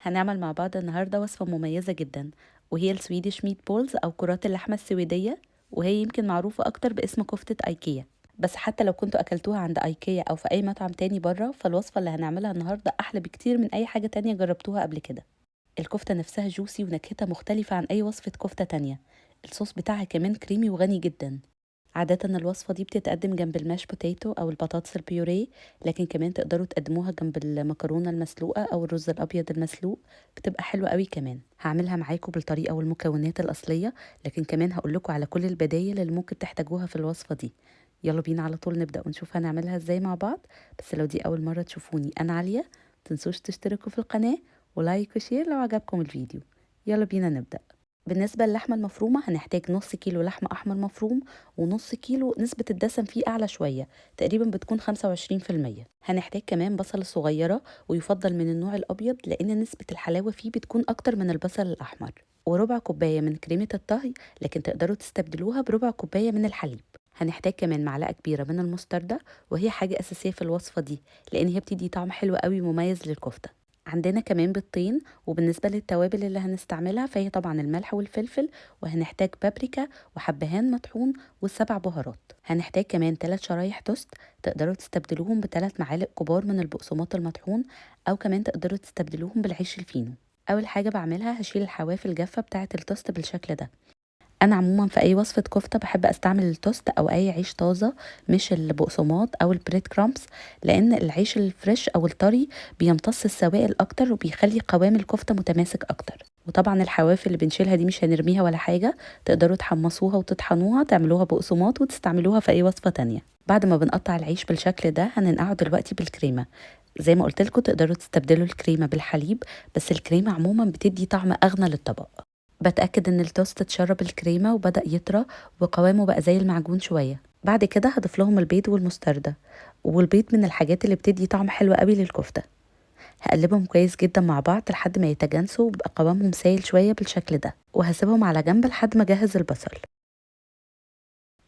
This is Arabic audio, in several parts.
هنعمل مع بعض النهاردة وصفة مميزة جدا، وهي السويديش ميت بولز أو كرات اللحمة السويدية، وهي يمكن معروفة أكتر باسم كفتة أيكيا. بس حتى لو كنتوا أكلتوها عند أيكيا أو في أي مطعم تاني بره، فالوصفة اللي هنعملها النهاردة أحلى بكتير من أي حاجة تانية جربتوها قبل كده. الكفتة نفسها جوسي ونكهتها مختلفة عن أي وصفة كفتة تانية. الصوص بتاعها كمان كريمي وغني جدا. عادة الوصفة دي بتتقدم جنب الماش بوتيتو أو البطاطس البيوريه، لكن كمان تقدروا تقدموها جنب المكرونة المسلوقة أو الرز الأبيض المسلوق، بتبقى حلوة قوي. كمان هعملها معاكم بالطريقة والمكونات الأصلية، لكن كمان هقولكوا على كل البدايل اللي ممكن تحتاجوها في الوصفة دي. يلا بينا على طول نبدأ ونشوف هنعملها ازاي مع بعض. بس لو دي أول مرة تشوفوني، أنا عليا، متنسوش تشتركوا في القناة ولايك وشير لو عجبكم الفيديو. يلا بينا نبدأ. بالنسبة للحمة المفرومة هنحتاج نص كيلو لحمة أحمر مفروم، ونص كيلو نسبة الدسم فيه أعلى شوية، تقريبا بتكون 25%. هنحتاج كمان بصلة صغيرة، ويفضل من النوع الأبيض لأن نسبة الحلاوة فيه بتكون أكتر من البصل الأحمر. وربع كوباية من كريمة الطهي، لكن تقدروا تستبدلوها بربع كوباية من الحليب. هنحتاج كمان معلقة كبيرة من المستردة، وهي حاجة أساسية في الوصفة دي لأن هي بتدي طعم حلو قوي مميز للكفتة. عندنا كمان بيضتين. وبالنسبة للتوابل اللي هنستعملها فهي طبعا الملح والفلفل، وهنحتاج بابريكا وحبهان مطحون والسبع بهارات. هنحتاج كمان 3 شرايح توست، تقدروا تستبدلوهم ب3 معالق كبار من البقسماط المطحون، او كمان تقدروا تستبدلوهم بالعيش الفينو. اول حاجة بعملها هشيل الحواف الجافة بتاعة التوست بالشكل ده. انا عموما في اي وصفه كفته بحب استعمل التوست او اي عيش طازه، مش البقسماط او البريد كرامبس، لان العيش الفريش او الطري بيمتص السوائل اكتر وبيخلي قوام الكفته متماسك اكتر. وطبعا الحواف اللي بنشيلها دي مش هنرميها ولا حاجه، تقدروا تحمصوها وتطحنوها تعملوها بقسماط وتستعملوها في اي وصفه تانية. بعد ما بنقطع العيش بالشكل ده هننقعه دلوقتي بالكريمه. زي ما قلت لكم تقدروا تستبدلوا الكريمه بالحليب، بس الكريمه عموما بتدي طعم اغنى للطبق. بتأكد ان التوست اتشرب الكريمة وبدأ يطرى وقوامه بقى زي المعجون شوية. بعد كده هضيف لهم البيض والمستردة، والبيض من الحاجات اللي بتدي طعم حلو قوي للكفتة. هقلبهم كويس جدا مع بعض لحد ما يتجانسوا ويبقى قوامهم سايل شوية بالشكل ده، وهسيبهم على جنب لحد ما اجهز البصل.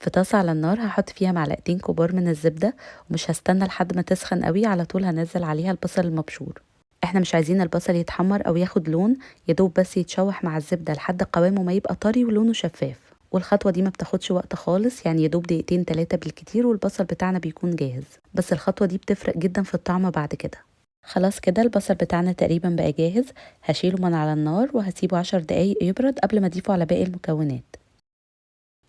في طاسة على النار هحط فيها معلقتين كبار من الزبدة، ومش هستنى لحد ما تسخن قوي، على طول هنزل عليها البصل المبشور. احنا مش عايزين البصل يتحمر او ياخد لون، يدوب بس يتشوح مع الزبدة لحد قوامه ما يبقى طري ولونه شفاف. والخطوة دي ما بتاخدش وقت خالص، يعني يدوب دقيقتين 3 بالكتير والبصل بتاعنا بيكون جاهز. بس الخطوة دي بتفرق جدا في الطعم بعد كده. خلاص كده البصل بتاعنا تقريبا بقى جاهز. هشيله من على النار وهسيبه 10 دقايق يبرد قبل ما اضيفه على باقي المكونات.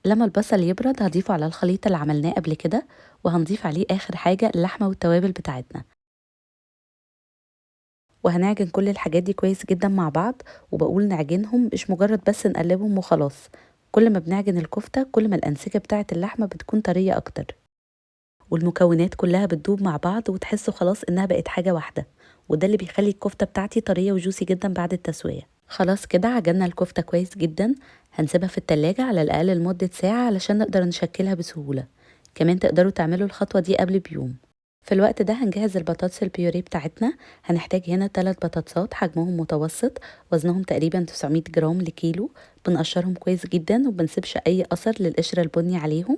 لما البصل يبرد هضيفه على الخليط اللي عملناه قبل كده، وهنضيف عليه اخر حاجة اللحمة والتوابل بتاعتنا، وهنعجن كل الحاجات دي كويس جدا مع بعض. وبقول نعجنهم مش مجرد بس نقلبهم وخلاص، كل ما بنعجن الكفتة كل ما الأنسجة بتاعة اللحمة بتكون طرية أكتر، والمكونات كلها بتدوب مع بعض وتحسوا خلاص إنها بقت حاجة واحدة. وده اللي بيخلي الكفتة بتاعتي طرية وجوسي جدا بعد التسوية. خلاص كده عجننا الكفتة كويس جدا. هنسيبها في التلاجة على الأقل لمدة ساعة علشان نقدر نشكلها بسهولة. كمان تقدروا تعملوا الخطوة دي قبل بيوم. في الوقت ده هنجهز البطاطس البيوريه بتاعتنا. هنحتاج هنا 3 بطاطسات حجمهم متوسط، وزنهم تقريبا 900 جرام لكيلو. بنقشرهم كويس جدا وبنسيبش اي اثر للقشرة البني عليهم.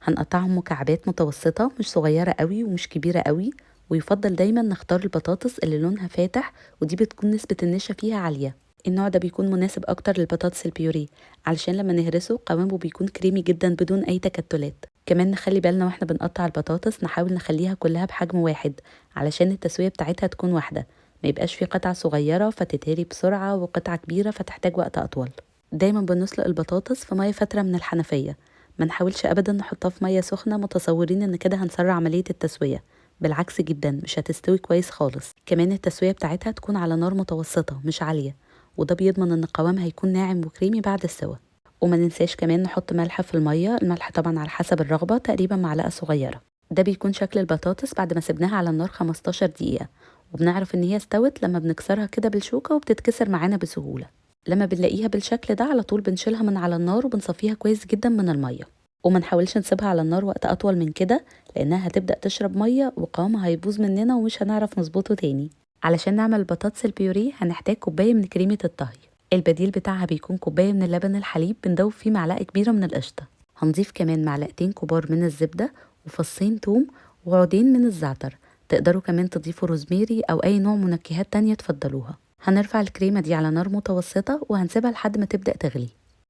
هنقطعهم مكعبات متوسطة، مش صغيرة قوي ومش كبيرة قوي. ويفضل دايما نختار البطاطس اللي لونها فاتح، ودي بتكون نسبة النشا فيها عالية. النوع ده بيكون مناسب اكتر للبطاطس البيوريه، علشان لما نهرسه قوامه بيكون كريمي جدا بدون اي تكتلات. كمان نخلي بالنا واحنا بنقطع البطاطس نحاول نخليها كلها بحجم واحد، علشان التسوية بتاعتها تكون واحدة، ما يبقاش في قطعة صغيرة فتتهري بسرعة وقطعة كبيرة فتحتاج وقت أطول. دايما بنسلق البطاطس في مية فترة من الحنفية، ما نحاولش أبدا نحطها في مية سخنة متصورين إن كده هنسرع عملية التسوية. بالعكس جدا مش هتستوي كويس خالص. كمان التسوية بتاعتها تكون على نار متوسطة مش عالية، وده بيضمن إن القوام هيكون ناعم وكريمي بعد السوا. وما ننساش كمان نحط ملح في المية، الملح طبعا على حسب الرغبة، تقريبا معلقة صغيرة. ده بيكون شكل البطاطس بعد ما سبناها على النار 15 دقيقة. وبنعرف ان هي استوت لما بنكسرها كده بالشوكة وبتتكسر معانا بسهولة. لما بنلاقيها بالشكل ده على طول بنشيلها من على النار وبنصفيها كويس جدا من المية. وما نحاولش نسيبها على النار وقت اطول من كده، لانها هتبدأ تشرب مية وقوامها هيبوظ مننا ومش هنعرف نظبطه تاني. علشان نعمل البطاطس البيوريه هنحتاج كوباية من كريمة الطهي. البديل بتاعها بيكون كوباية من اللبن الحليب بندوب فيه معلقة كبيرة من القشطة. هنضيف كمان معلقتين كبار من الزبدة، وفصين توم، وعودين من الزعتر. تقدروا كمان تضيفوا روزميري أو أي نوع منكهات تانية تفضلوها. هنرفع الكريمة دي على نار متوسطة وهنسيبها لحد ما تبدأ تغلي.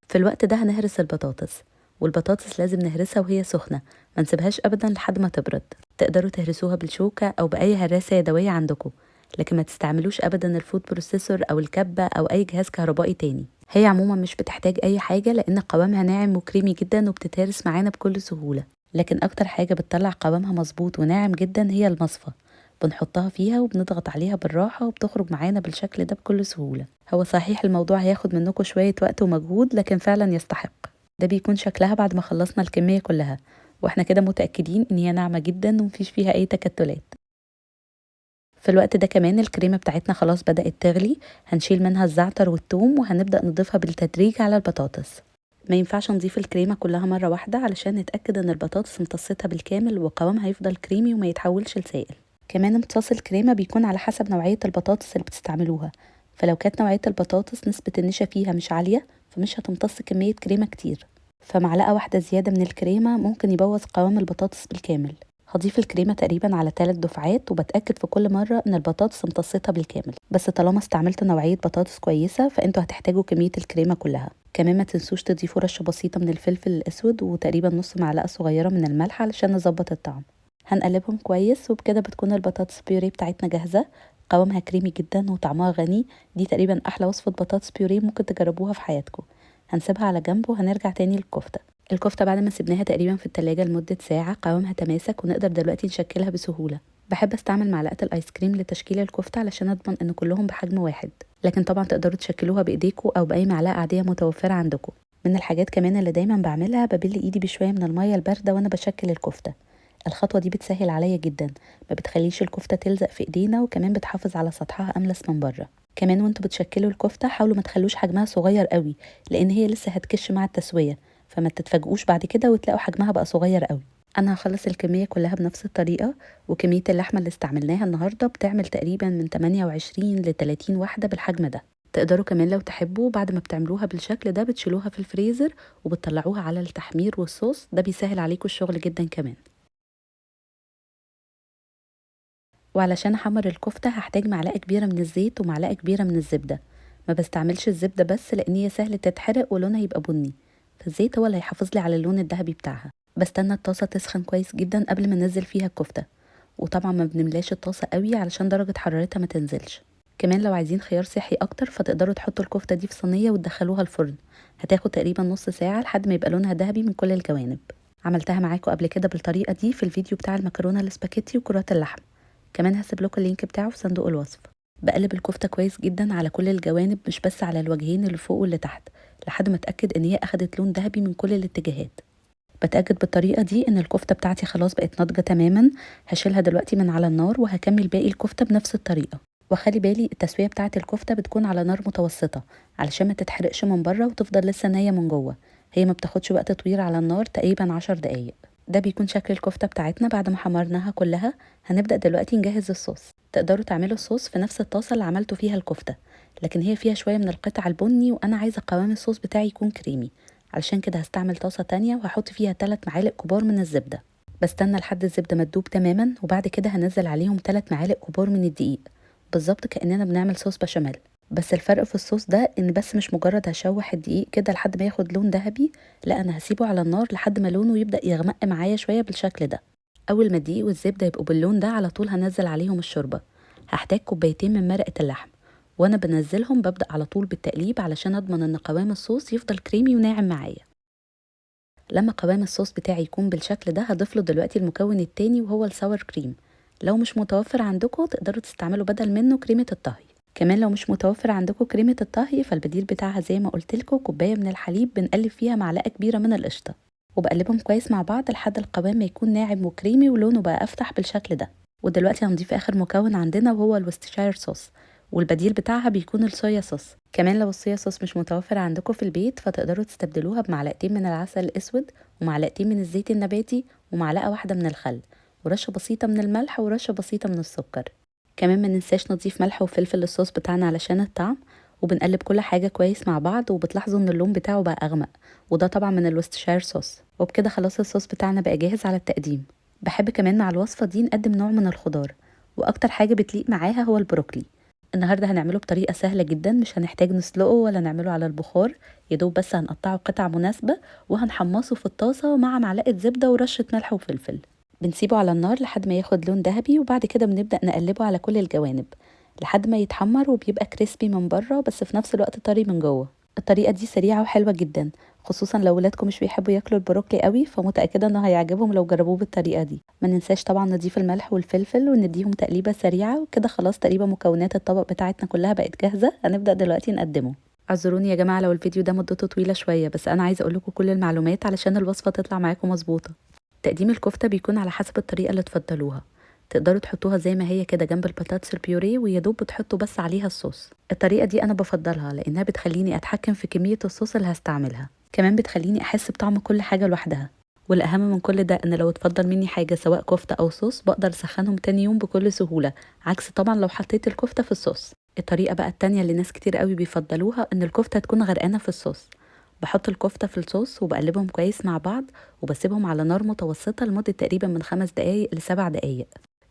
في الوقت ده هنهرس البطاطس، والبطاطس لازم نهرسها وهي سخنة، ما نسيبهاش أبدا لحد ما تبرد. تقدروا تهرسوها بالشوكة أو بأي هراسة يدوية عندكم، لكن ما تستعملوش أبدا الفود بروسيسور أو الكبة أو أي جهاز كهربائي تاني. هي عموما مش بتحتاج أي حاجة لأن قوامها ناعم وكريمي جدا وبتتهرس معانا بكل سهولة. لكن أكتر حاجة بتطلع قوامها مظبوط وناعم جدا هي المصفى. بنحطها فيها وبنضغط عليها بالراحة وبتخرج معانا بالشكل ده بكل سهولة. هو صحيح الموضوع هياخد منكم شوية وقت ومجهود، لكن فعلا يستحق. ده بيكون شكلها بعد ما خلصنا الكمية كلها، واحنا كده متأكدين ان هي ناعمة جدا ومفيش فيها اي تكتلات. في الوقت ده كمان الكريمة بتاعتنا خلاص بدأت تغلي. هنشيل منها الزعتر والثوم وهنبدأ نضيفها بالتدريج على البطاطس. ما ينفعش نضيف الكريمة كلها مرة واحدة علشان نتأكد ان البطاطس امتصتها بالكامل وقوامها هيفضل كريمي وما يتحولش لسائل. كمان امتصاص الكريمة بيكون على حسب نوعية البطاطس اللي بتستعملوها، فلو كانت نوعية البطاطس نسبة النشا فيها مش عالية فمش هتمتص كمية كريمة كتير، فمعلقة واحدة زيادة من الكريمة ممكن يبوظ قوام البطاطس بالكامل. هضيف الكريمة تقريبا على 3 دفعات وبتأكد في كل مرة ان البطاطس امتصتها بالكامل، بس طالما استعملت نوعية بطاطس كويسة فانتوا هتحتاجوا كمية الكريمة كلها. كمان ما تنسوش تضيفوا رشة بسيطة من الفلفل الأسود وتقريبا نص معلقة صغيرة من الملح علشان نظبط الطعم. هنقلبهم كويس وبكده بتكون البطاطس بيوري بتاعتنا جاهزة. قوامها كريمي جدا وطعمها غني. دي تقريبا أحلى وصفة بطاطس بيوري ممكن تجربوها في حياتكم. هنسيبها على جنب وهنرجع تاني للكفتة. الكفتة بعد ما سيبناها تقريبا في التلاجة لمدة ساعة قوامها تماسك ونقدر دلوقتي نشكلها بسهولة. بحب استعمل معلقة الايس كريم لتشكيل الكفتة علشان اضمن ان كلهم بحجم واحد، لكن طبعا تقدروا تشكلوها بايديكم او باي معلقة عادية متوفرة عندكم. من الحاجات كمان اللي دايما بعملها ببل ايدي بشوية من المية الباردة وانا بشكل الكفتة. الخطوة دي بتسهل عليا جدا، ما بتخليش الكفتة تلزق في ايدينا وكمان بتحافظ على سطحها املس من بره. كمان وانتوا بتشكلوا الكفتة حاولوا ما تخلوش حجمها صغير قوي لان هي لسه هتكش مع التسوية، فما تتفاجئوش بعد كده وتلاقوا حجمها بقى صغير قوي. انا هخلص الكمية كلها بنفس الطريقة، وكمية اللحمة اللي استعملناها النهاردة بتعمل تقريبا من 28 ل 30 واحدة بالحجم ده. تقدروا كمان لو تحبوا بعد ما بتعملوها بالشكل ده بتشيلوها في الفريزر وبتطلعوها على التحمير والصوص، ده بيسهل عليكم الشغل جدا كمان. وعلشان احمر الكفتة هحتاج معلقة كبيرة من الزيت ومعلقة كبيرة من الزبدة. ما بستعملش الزبدة بس لان هي سهل تتحرق ولونها يبقى بني، فالزيت هو اللي هيحافظ لي على اللون الذهبي بتاعها. بستنى الطاسة تسخن كويس جدا قبل ما انزل فيها الكفتة، وطبعا ما بنملاش الطاسة قوي علشان درجة حرارتها ما تنزلش. كمان لو عايزين خيار صحي اكتر فتقدروا تحطوا الكفتة دي في صينية وتدخلوها الفرن. هتاخد تقريبا نص ساعة لحد ما يبقى لونها ذهبي من كل الجوانب. عملتها معاكم قبل كده بالطريقة دي في الفيديو بتاع المكرونة الاسباجيتي وكرات اللحم، كمان هسيب لكم اللينك بتاعه في صندوق الوصف. بقلب الكفتة كويس جدا على كل الجوانب مش بس على الوجهين اللي فوق واللي تحت، لحد ما اتأكد ان هي اخدت لون ذهبي من كل الاتجاهات. بتأكد بالطريقة دي ان الكفتة بتاعتي خلاص بقت ناضجة تماما. هشيلها دلوقتي من على النار وهكمل باقي الكفتة بنفس الطريقة. وخلي بالي التسوية بتاعة الكفتة بتكون على نار متوسطة علشان ما تتحرقش من بره وتفضل لسه نية من جوه. هي ما بتاخدش وقت طويل على النار، تقريبا 10 دقايق. ده بيكون شكل الكفتة بتاعتنا بعد ما حمرناها كلها. هنبدأ دلوقتي نجهز الصوص. تقدروا تعملوا الصوص في نفس الطاسة اللي عملتوا فيها الكفتة، لكن هي فيها شوية من القطع البني وانا عايزة قوام الصوص بتاعي يكون كريمي، علشان كده هستعمل طاسة تانية وهحط فيها 3 معالق كبار من الزبدة. بستنى لحد الزبدة ما تدوب تماما وبعد كده هنزل عليهم 3 معالق كبار من الدقيق، بالظبط كأننا بنعمل صوص بشاميل. بس الفرق في الصوص ده ان بس مش مجرد هشوح الدقيق كده لحد ما ياخد لون ذهبي، لا انا هسيبه على النار لحد ما لونه يبدأ يغمق معايا شوية بالشكل ده. اول ما الدقيق والزبدة يبقوا باللون ده على طول هنزل عليهم الشوربة. هحتاج كوبايتين من مرقة اللحم، وانا بنزلهم ببدأ على طول بالتقليب علشان اضمن ان قوام الصوص يفضل كريمي وناعم معايا. لما قوام الصوص بتاعي يكون بالشكل ده هضيف له دلوقتي المكون التاني وهو الساور كريم. لو مش متوفر عندكم تقدروا تستعملوا بدل منه كريمة الطهي. كمان لو مش متوفر عندكم كريمة الطهي فالبديل بتاعها زي ما قلت لكم كوباية من الحليب بنقلب فيها معلقة كبيرة من القشطة، وبقلبهم كويس مع بعض لحد القوام ما يكون ناعم وكريمي ولونه بقى افتح بالشكل ده. ودلوقتي هنضيف اخر مكون عندنا وهو الوستشاير صوص، والبديل بتاعها بيكون الصويا صوص. كمان لو الصويا صوص مش متوفر عندكم في البيت فتقدروا تستبدلوها بمعلقتين من العسل الاسود ومعلقتين من الزيت النباتي ومعلقة واحدة من الخل ورشة بسيطة من الملح ورشة بسيطة من السكر. كمان ما ننساش نضيف ملح وفلفل للصوص بتاعنا علشان الطعم. وبنقلب كل حاجة كويس مع بعض وبتلاحظوا ان اللون بتاعه بقى اغمق، وده طبعا من الوستشاير صوص. وبكده خلاص الصوص بتاعنا بقى جاهز على التقديم. بحب كمان مع الوصفة دي نقدم نوع من الخضار، واكتر حاجة بتليق معاها هو البروكلي. النهارده هنعمله بطريقة سهلة جدا، مش هنحتاج نسلقه ولا نعمله على البخار، يدوب بس هنقطعه قطع مناسبة وهنحمصه في الطاسة مع معلقة زبدة ورشة ملح وفلفل. بنسيبه على النار لحد ما ياخد لون ذهبي، وبعد كده بنبدأ نقلبه على كل الجوانب لحد ما يتحمر وبيبقى كريسبي من بره بس في نفس الوقت طري من جوه. الطريقة دي سريعة وحلوة جدا، خصوصا لو ولادكم مش بيحبوا ياكلوا البروكلي قوي، فمتأكدة انه هيعجبهم لو جربوه بالطريقة دي. ما ننساش طبعا نضيف الملح والفلفل ونديهم تقليبة سريعة، وكده خلاص تقريبا مكونات الطبق بتاعتنا كلها بقت جاهزة. هنبدأ دلوقتي نقدمه. اعذروني يا جماعة لو الفيديو ده مدته طويلة شوية، بس انا عايزة اقولكم كل المعلومات علشان الوصفة تطلع معاكم مظبوطة. تقديم الكفتة بيكون على حسب الطريقة اللي تفضلوها، تقدروا تحطوها زي ما هي كده جنب البطاطس البيوريه ويدوب بتحطوا بس عليها الصوص. الطريقة دي أنا بفضلها لأنها بتخليني أتحكم في كمية الصوص اللي هستعملها، كمان بتخليني أحس بطعم كل حاجة لوحدها. والأهم من كل ده إن لو اتفضل مني حاجة سواء كفتة أو صوص بقدر أسخنهم تاني يوم بكل سهولة، عكس طبعا لو حطيت الكفتة في الصوص. الطريقة بقى التانية اللي ناس كتير قوي بيفضلوها إن الكفتة تكون غرقانة في الصوص. بحط الكفتة في الصوص وبقلبهم كويس مع بعض وبسيبهم على نار متوسطة لمدة تقريبا من 5 دقايق ل7 دقايق.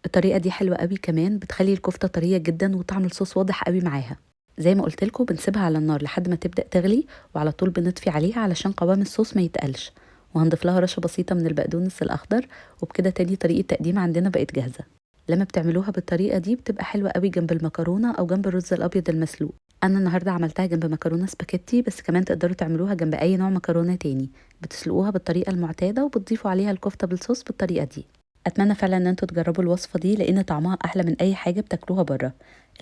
الطريقة دي حلوة قوي، كمان بتخلي الكفتة طرية جدا وطعم الصوص واضح قوي معاها. زي ما قلت لكم بنسيبها على النار لحد ما تبدأ تغلي، وعلى طول بنطفي عليها علشان قوام الصوص ما يتقلش، وهنضيف لها رشة بسيطة من البقدونس الأخضر. وبكده تاني طريقة تقديم عندنا بقت جاهزة. لما بتعملوها بالطريقة دي بتبقى حلوة قوي جنب المكرونة أو جنب الرز الأبيض المسلوق. أنا النهاردة عملتها جنب مكرونة سباكيتي، بس كمان تقدروا تعملوها جنب أي نوع مكرونة تاني. بتسلقوها بالطريقة المعتادة وبتضيفوا عليها الكفتة بالصوص بالطريقة دي. اتمنى فعلا ان انتوا تجربوا الوصفه دي لان طعمها احلى من اي حاجه بتاكلوها بره.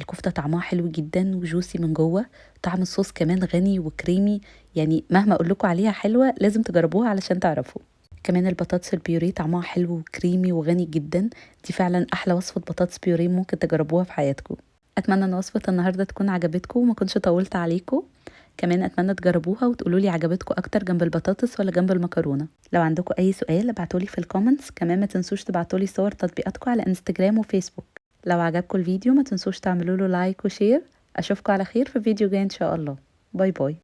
الكفته طعمها حلو جدا وجوسي من جوه، طعم الصوص كمان غني وكريمي، يعني مهما اقول لكم عليها حلوه لازم تجربوها علشان تعرفوا. كمان البطاطس البيوريه طعمها حلو وكريمي وغني جدا، دي فعلا احلى وصفه بطاطس بيوريه ممكن تجربوها في حياتكم. اتمنى ان وصفه النهارده تكون عجبتكم وما كنتش طولت عليكم. كمان اتمنى تجربوها وتقولوا لي عجبتكم اكتر جنب البطاطس ولا جنب المكرونه. لو عندكم اي سؤال ابعتولي في الكومنتس، كمان ما تنسوش تبعتولي صور تطبيقاتكم على انستجرام وفيسبوك. لو عجبكم الفيديو ما تنسوش تعملوا له لايك وشير. اشوفكم على خير في فيديو جاي ان شاء الله. باي باي.